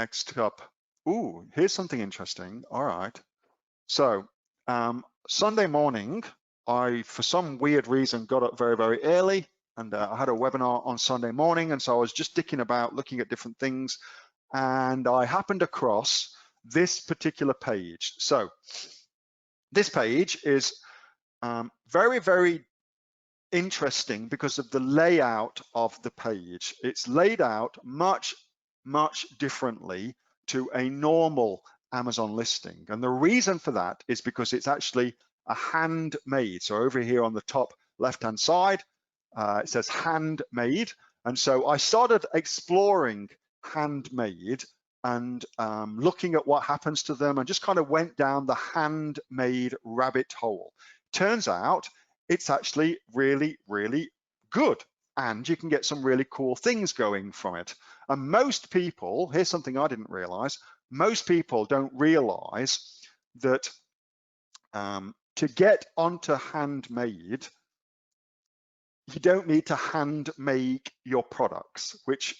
next up. Ooh, here's something interesting. All right. So Sunday morning, I, for some weird reason, got up very, very early, and I had a webinar on Sunday morning. And so I was just dicking about, looking at different things, and I happened across this particular page. So this page is very, very interesting because of the layout of the page. It's laid out much, much differently to a normal Amazon listing. And the reason for that is because it's actually a handmade. So over here on the top left-hand side, it says handmade. And so I started exploring handmade and looking at what happens to them, and just kind of went down the handmade rabbit hole. Turns out it's actually really, really good, and you can get some really cool things going from it. And most people, here's something I didn't realize, most people don't realize that to get onto handmade, you don't need to hand make your products, which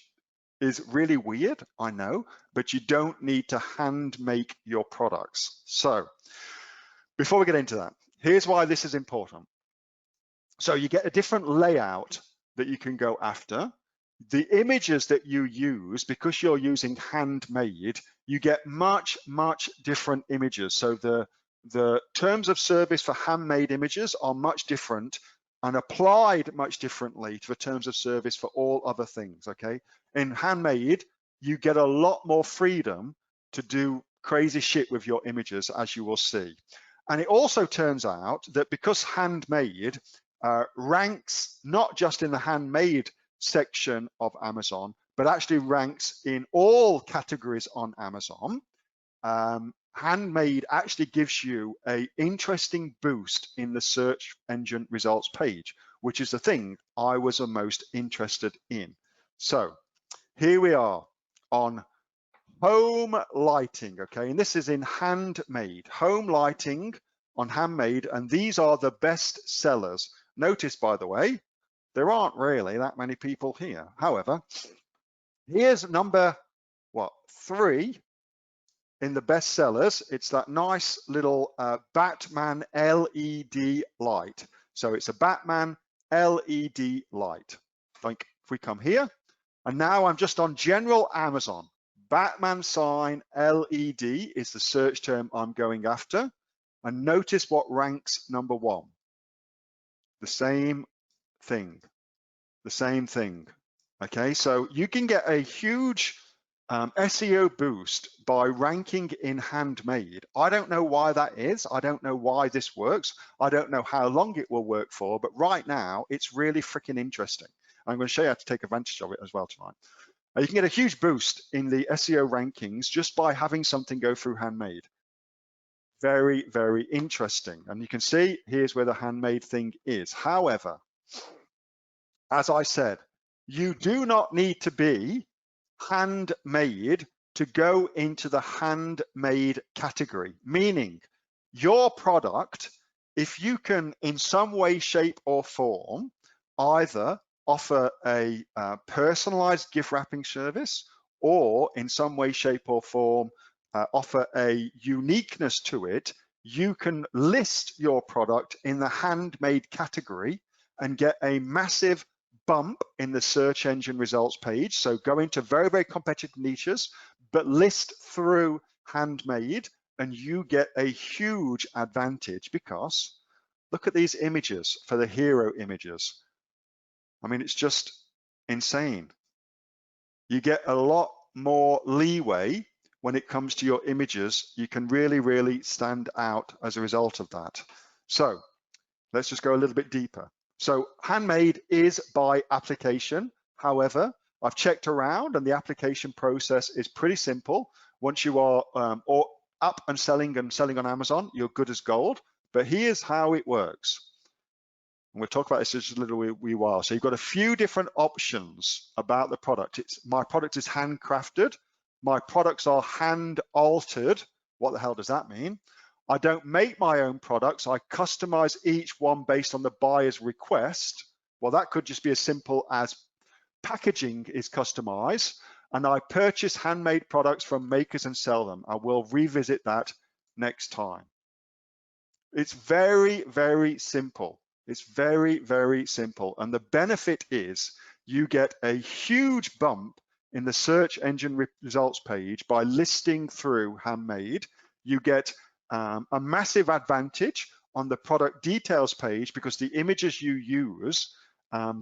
is really weird, I know, but you don't need to hand make your products. So before we get into that, here's why this is important. So you get a different layout that you can go after. The images that you use, because you're using handmade, you get much, much different images. So the terms of service for handmade images are much different and applied much differently to the terms of service for all other things, okay? In handmade, you get a lot more freedom to do crazy shit with your images, as you will see. And it also turns out that because handmade ranks not just in the handmade section of Amazon, but actually ranks in all categories on Amazon, handmade actually gives you an interesting boost in the search engine results page, which is the thing I was the most interested in. So here we are on home lighting, okay? And this is in handmade, home lighting on handmade, and these are the best sellers. Notice, by the way, there aren't really that many people here. However, here's number, 3 in the best sellers. It's that nice little Batman LED light. So it's a Batman LED light. Like if we come here, and now I'm just on general Amazon. Batman sign LED is the search term I'm going after. And notice what ranks number 1. The same thing, okay? So you can get a huge SEO boost by ranking in handmade. I don't know why that is. I don't know why this works. I don't know how long it will work for, but right now it's really freaking interesting. I'm going to show you how to take advantage of it as well tonight. You can get a huge boost in the SEO rankings just by having something go through handmade. Very, very interesting. And you can see here's where the handmade thing is. However, as I said, you do not need to be handmade to go into the handmade category, meaning your product, if you can in some way, shape or form, either offer a personalized gift wrapping service or in some way, shape or form, offer a uniqueness to it, you can list your product in the handmade category and get a massive bump in the search engine results page. So go into very, very competitive niches, but list through handmade and you get a huge advantage because look at these images for the hero images. I mean, it's just insane. You get a lot more leeway when it comes to your images. You can really, really stand out as a result of that. So let's just go a little bit deeper. So handmade is by application. However, I've checked around and the application process is pretty simple. Once you are up and selling on Amazon, you're good as gold. But here's how it works. And we'll talk about this in just a little wee while. So you've got a few different options about the product. My product is handcrafted. My products are hand altered. What the hell does that mean? I don't make my own products. I customize each one based on the buyer's request. Well, that could just be as simple as packaging is customized. and I purchase handmade products from makers and sell them. I will revisit that next time. It's very, very simple. It's very, very simple. And the benefit is you get a huge bump in the search engine results page by listing through handmade. You get a massive advantage on the product details page because the images you use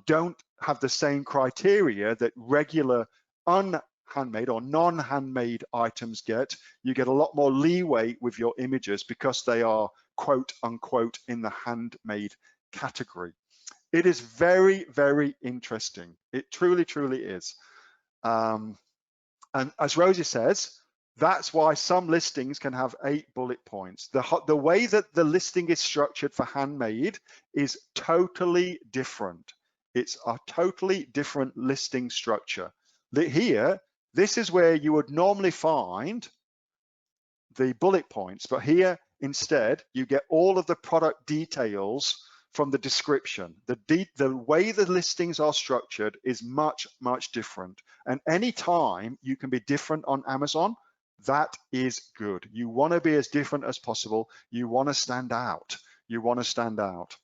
don't have the same criteria that regular unhandmade or non-handmade items get. You get a lot more leeway with your images because they are quote unquote in the handmade category. It is very, very interesting. It truly, truly is. And as Rosie says, that's why some listings can have 8 bullet points. The way that the listing is structured for handmade is totally different. It's a totally different listing structure. Here, this is where you would normally find the bullet points, but here instead you get all of the product details from the description. The way the listings are structured is much, much different. And anytime you can be different on Amazon, that is good. You want to be as different as possible. You want to stand out. You want to stand out.